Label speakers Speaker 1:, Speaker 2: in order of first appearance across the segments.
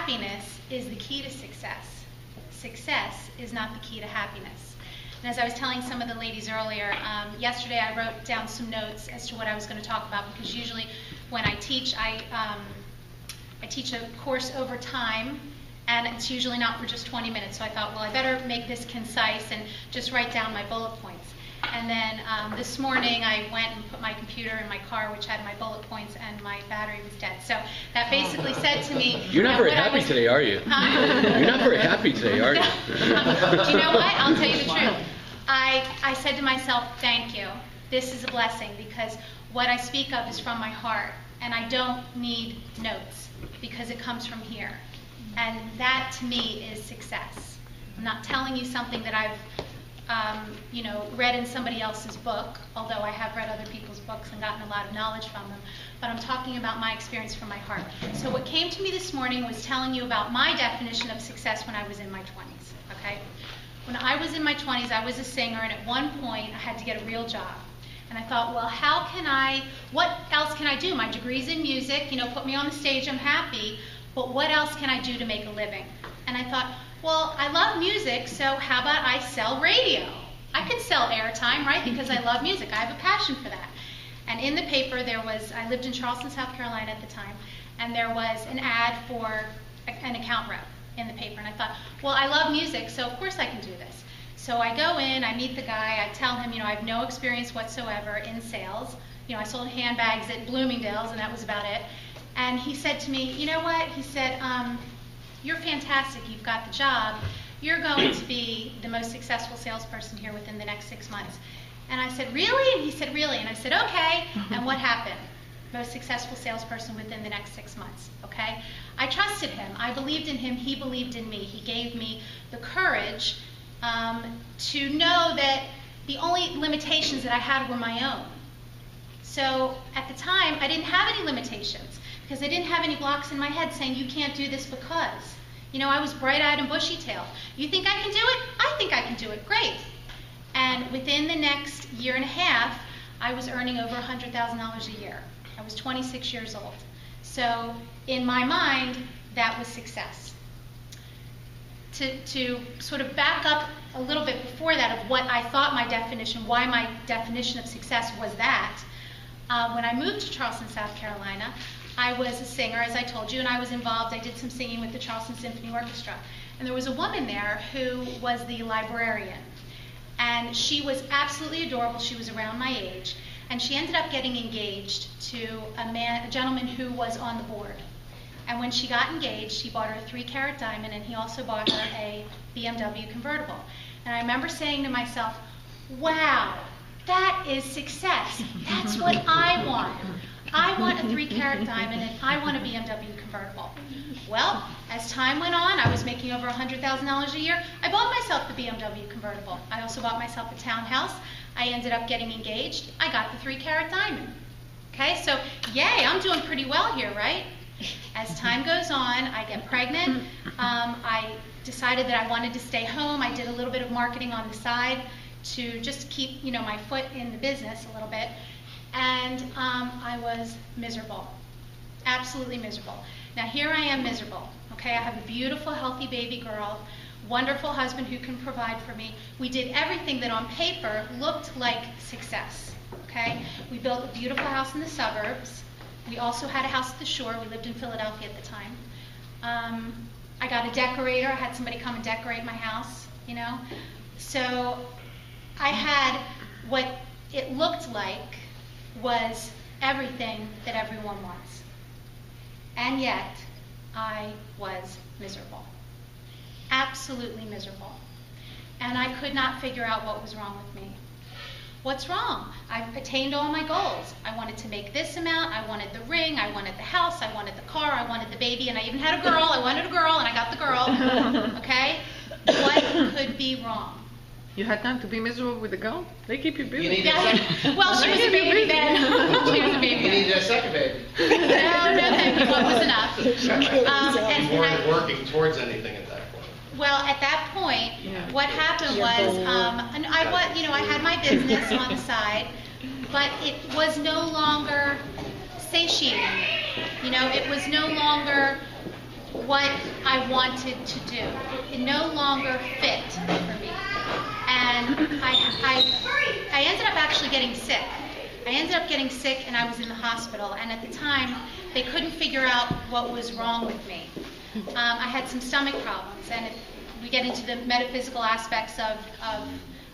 Speaker 1: happiness is the key to success. Success is not the key to happiness. And as I was telling some of the ladies earlier, yesterday I wrote down some notes as to what I was going to talk about, because usually when I teach, I teach a course over time, and it's usually not for just 20 minutes. So I thought, well, I better make this concise and just write down my bullet points. And then this morning I went and put my computer in my car, which had my bullet points, and my battery was dead. So that basically said to me...
Speaker 2: You're not very happy today, are you? You're not very happy today, are you?
Speaker 1: Do you know what? I'll tell you the truth. I said to myself, thank you. This is a blessing, because what I speak of is from my heart, and I don't need notes, because it comes from here. And that, to me, is success. I'm not telling you something that I've read in somebody else's book, although I have read other people's books and gotten a lot of knowledge from them, but I'm talking about my experience from my heart. So what came to me this morning was telling you about my definition of success when I was in my 20s, okay? When I was in my 20s, I was a singer, and at one point, I had to get a real job. And I thought, well, what else can I do? My degree's in music, put me on the stage, I'm happy, but what else can I do to make a living? And I thought, well, I love music, so how about I sell radio? I could sell airtime, right, because I love music. I have a passion for that. And in the paper, I lived in Charleston, South Carolina at the time, and there was an ad for an account rep in the paper. And I thought, well, I love music, so of course I can do this. So I go in, I meet the guy, I tell him, I have no experience whatsoever in sales. I sold handbags at Bloomingdale's, and that was about it. And he said to me, you know what? He said, you're fantastic, you've got the job. You're going to be the most successful salesperson here within the next 6 months. And I said, really? And he said, really? And I said, okay. And what happened? Most successful salesperson within the next 6 months, okay? I trusted him. I believed in him. He believed in me. He gave me the courage to know that the only limitations that I had were my own. So at the time, I didn't have any limitations, because I didn't have any blocks in my head saying, you can't do this because. I was bright-eyed and bushy-tailed. You think I can do it? I think I can do it. Great. And within the next year and a half, I was earning over $100,000 a year. I was 26 years old. So in my mind, that was success. To sort of back up a little bit before that of what I thought why my definition of success was that, when I moved to Charleston, South Carolina, I was a singer, as I told you, and I was involved. I did some singing with the Charleston Symphony Orchestra. And there was a woman there who was the librarian. And she was absolutely adorable. She was around my age. And she ended up getting engaged to a gentleman who was on the board. And when she got engaged, he bought her a 3-carat diamond, and he also bought her a BMW convertible. And I remember saying to myself, wow, that is success. That's what I want. I want a 3-carat diamond, and I want a BMW convertible. Well, as time went on, I was making over $100,000 a year. I bought myself the BMW convertible. I also bought myself a townhouse. I ended up getting engaged. I got the 3-carat diamond. Okay, so yay, I'm doing pretty well here, right? As time goes on, I get pregnant. I decided that I wanted to stay home. I did a little bit of marketing on the side to just keep, my foot in the business a little bit. And I was miserable, absolutely miserable. Now here I am miserable, okay? I have a beautiful, healthy baby girl, wonderful husband who can provide for me. We did everything that on paper looked like success, okay? We built a beautiful house in the suburbs. We also had a house at the shore. We lived in Philadelphia at the time. I got a decorator. I had somebody come and decorate my house, So I had what it looked like was everything that everyone wants. And yet, I was miserable. Absolutely miserable. And I could not figure out what was wrong with me. What's wrong? I've attained all my goals. I wanted to make this amount, I wanted the ring, I wanted the house, I wanted the car, I wanted the baby, and I even had a girl. I wanted a girl, and I got the girl. Okay? What could be wrong?
Speaker 3: You had time to be miserable with the girl? They keep you busy.
Speaker 1: Well, she was a baby then. She was a baby.
Speaker 4: You needed a second baby.
Speaker 1: No, thank you. One was enough.
Speaker 4: You weren't working towards anything at that point.
Speaker 1: Well, at that point, what happened was, I had my business on the side, but it was no longer satiating. It was no longer what I wanted to do. It no longer fit for me. And I ended up actually getting sick. I ended up getting sick and I was in the hospital. And at the time, they couldn't figure out what was wrong with me. I had some stomach problems. And if we get into the metaphysical aspects of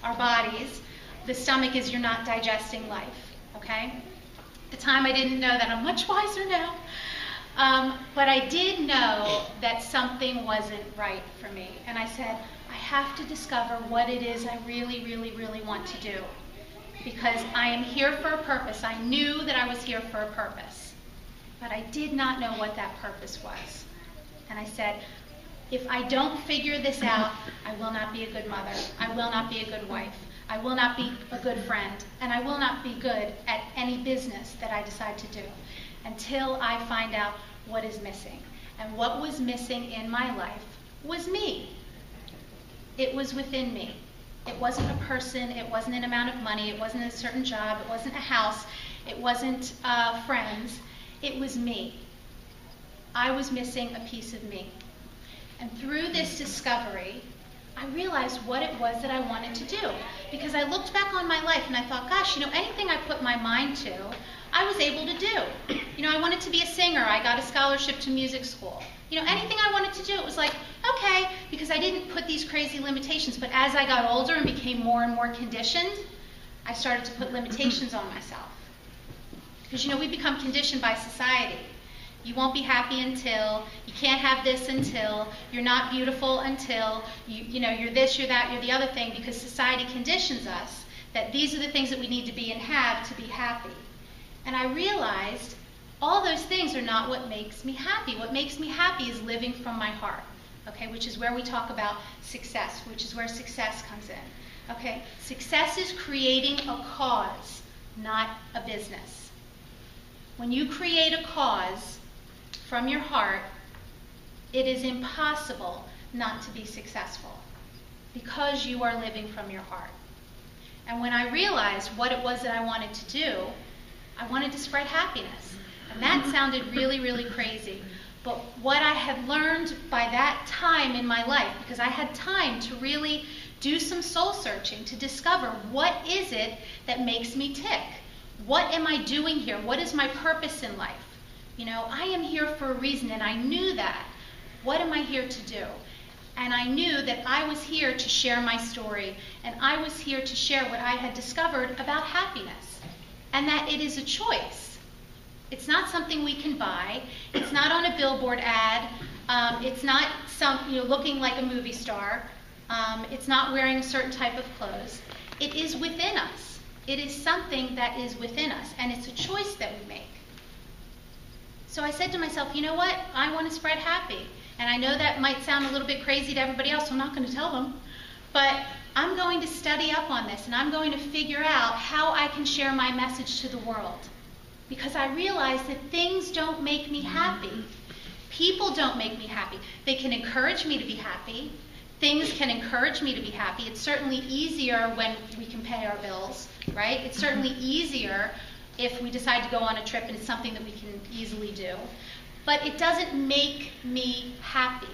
Speaker 1: our bodies, the stomach is you're not digesting life, okay? At the time, I didn't know that. I'm much wiser now. But I did know that something wasn't right for me. And I said, I have to discover what it is I really, really, really want to do. Because I am here for a purpose. I knew that I was here for a purpose. But I did not know what that purpose was. And I said, if I don't figure this out, I will not be a good mother. I will not be a good wife. I will not be a good friend. And I will not be good at any business that I decide to do until I find out what is missing. And what was missing in my life was me. It was within me. It wasn't a person, it wasn't an amount of money, it wasn't a certain job, it wasn't a house, it wasn't friends, it was me. I was missing a piece of me. And through this discovery, I realized what it was that I wanted to do. Because I looked back on my life and I thought, gosh, anything I put my mind to, I was able to do. I wanted to be a singer. I got a scholarship to music school. Anything I wanted to do, it was like, okay, because I didn't put these crazy limitations. But as I got older and became more and more conditioned, I started to put limitations on myself. Because, we become conditioned by society. You won't be happy until, you can't have this until, you're not beautiful until, you're this, you're that, you're the other thing, because society conditions us that these are the things that we need to be and have to be happy. And I realized all those things are not what makes me happy. What makes me happy is living from my heart, okay, which is where we talk about success, which is where success comes in, okay? Success is creating a cause, not a business. When you create a cause from your heart, it is impossible not to be successful because you are living from your heart. And when I realized what it was that I wanted to do, I wanted to spread happiness. And that sounded really, really crazy. But what I had learned by that time in my life, because I had time to really do some soul searching to discover what is it that makes me tick? What am I doing here? What is my purpose in life? I am here for a reason, and I knew that. What am I here to do? And I knew that I was here to share my story, and I was here to share what I had discovered about happiness, and that it is a choice. It's not something we can buy. It's not on a billboard ad. It's not looking like a movie star. It's not wearing a certain type of clothes. It is within us. It is something that is within us, and it's a choice that we make. So I said to myself, you know what? I want to spread happy. And I know that might sound a little bit crazy to everybody else, so I'm not going to tell them. But I'm going to study up on this, and I'm going to figure out how I can share my message to the world. Because I realize that things don't make me happy. People don't make me happy. They can encourage me to be happy. Things can encourage me to be happy. It's certainly easier when we can pay our bills, right? It's certainly easier if we decide to go on a trip and it's something that we can easily do. But it doesn't make me happy,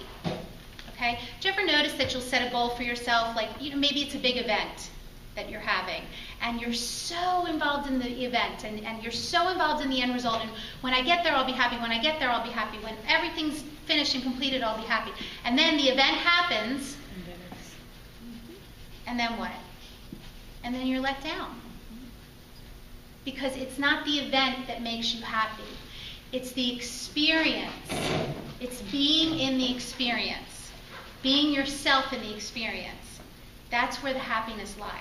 Speaker 1: okay? Do you ever notice that you'll set a goal for yourself, like, maybe it's a big event that you're having, and you're so involved in the event, and you're so involved in the end result, and when I get there, I'll be happy, when I get there, I'll be happy, when everything's finished and completed, I'll be happy. And then the event happens, and then what? And then you're let down. Because it's not the event that makes you happy. It's the experience. It's being in the experience. Being yourself in the experience. That's where the happiness lies.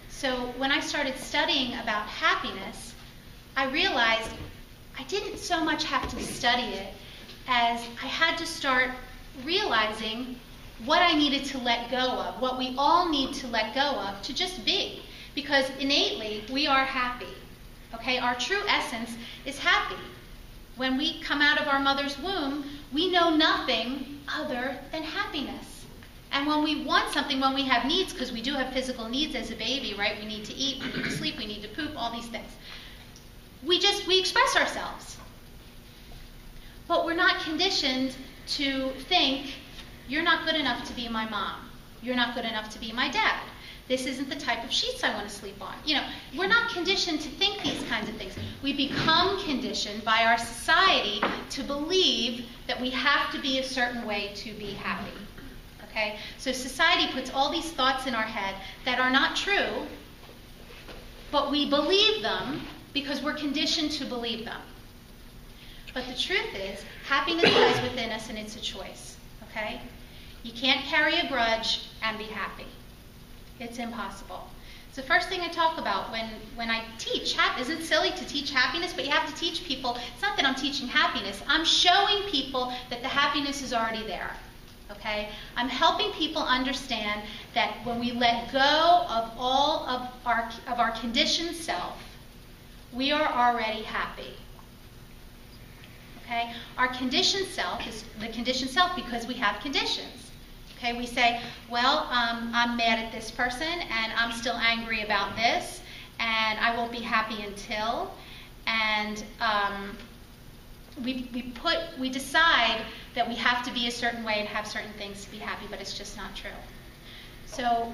Speaker 1: So when I started studying about happiness, I realized I didn't so much have to study it as I had to start realizing what I needed to let go of, what we all need to let go of to just be. Because innately, we are happy, okay? Our true essence is happy. When we come out of our mother's womb, we know nothing other than happiness. And when we want something, when we have needs, because we do have physical needs as a baby, right? We need to eat, we need to sleep, we need to poop, all these things. We express ourselves. But we're not conditioned to think, you're not good enough to be my mom. You're not good enough to be my dad. This isn't the type of sheets I want to sleep on. You know, we're not conditioned to think these kinds of things. We become conditioned by our society to believe that we have to be a certain way to be happy. Okay? So society puts all these thoughts in our head that are not true, but we believe them because we're conditioned to believe them. But the truth is, happiness lies within us and it's a choice. Okay? You can't carry a grudge and be happy. It's impossible. It's the first thing I talk about when I teach. Isn't it silly to teach happiness? But you have to teach people. It's not that I'm teaching happiness. I'm showing people that the happiness is already there. Okay? I'm helping people understand that when we let go of all of our conditioned self, we are already happy. Okay? Our conditioned self is the conditioned self because we have conditions. Okay, we say, well, I'm mad at this person, and I'm still angry about this, and I won't be happy until, and we decide that we have to be a certain way and have certain things to be happy, but it's just not true. So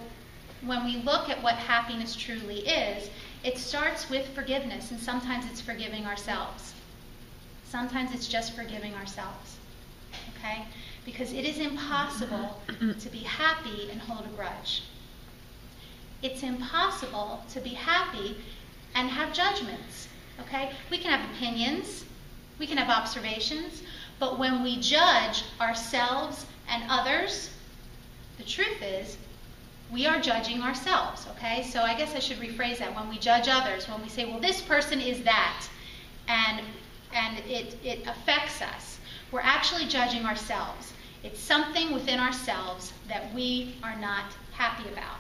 Speaker 1: when we look at what happiness truly is, it starts with forgiveness, and sometimes it's forgiving ourselves. Sometimes it's just forgiving ourselves. Okay? Because it is impossible to be happy and hold a grudge. It's impossible to be happy and have judgments. Okay? We can have opinions, we can have observations, but when we judge ourselves and others, the truth is, we are judging ourselves. Okay? So I guess I should rephrase that. When we judge others, when we say, well, this person is that, and it affects us, we're actually judging ourselves. It's something within ourselves that we are not happy about.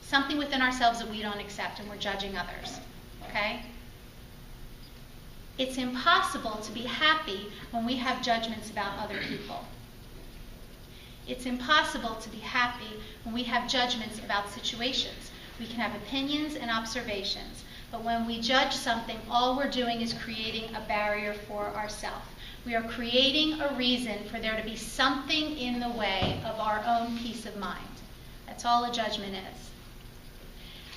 Speaker 1: Something within ourselves that we don't accept, and we're judging others. Okay? It's impossible to be happy when we have judgments about other people. It's impossible to be happy when we have judgments about situations. We can have opinions and observations, but when we judge something, all we're doing is creating a barrier for ourselves. We are creating a reason for there to be something in the way of our own peace of mind. That's all a judgment is.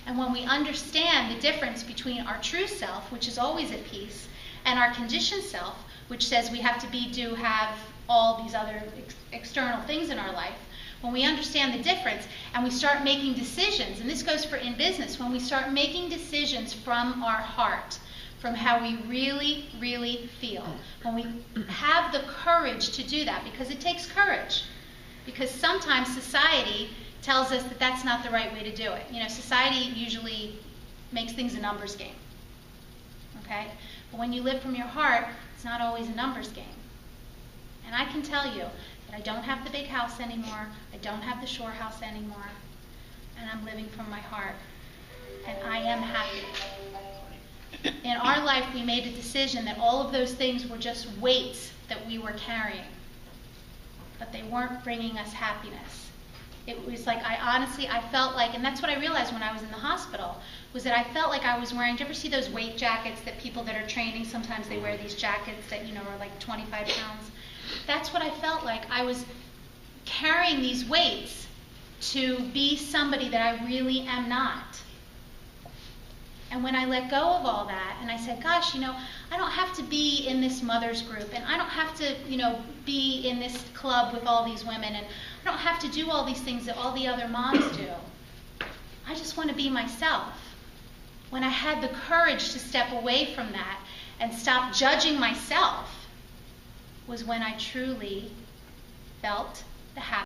Speaker 1: And when we understand the difference between our true self, which is always at peace, and our conditioned self, which says we have to have all these other external things in our life, when we understand the difference and we start making decisions, and this goes for in business, when we start making decisions from our heart, from how we really, really feel. When we have the courage to do that, because it takes courage. Because sometimes society tells us that that's not the right way to do it. You know, society usually makes things a numbers game. Okay? But when you live from your heart, it's not always a numbers game. And I can tell you that I don't have the big house anymore, I don't have the shore house anymore, and I'm living from my heart. And I am happy. In our life, we made a decision that all of those things were just weights that we were carrying, but they weren't bringing us happiness. It was like, I felt like, and that's what I realized when I was in the hospital, was that I felt like I was wearing, do you ever see those weight jackets that people that are training, sometimes they wear these jackets that, you know, are like 25 pounds? That's what I felt like. I was carrying these weights to be somebody that I really am not. And when I let go of all that, and I said, gosh, you know, I don't have to be in this mother's group, and I don't have to, you know, be in this club with all these women, and I don't have to do all these things that all the other moms do. I just want to be myself. When I had the courage to step away from that and stop judging myself, was when I truly felt the happiness.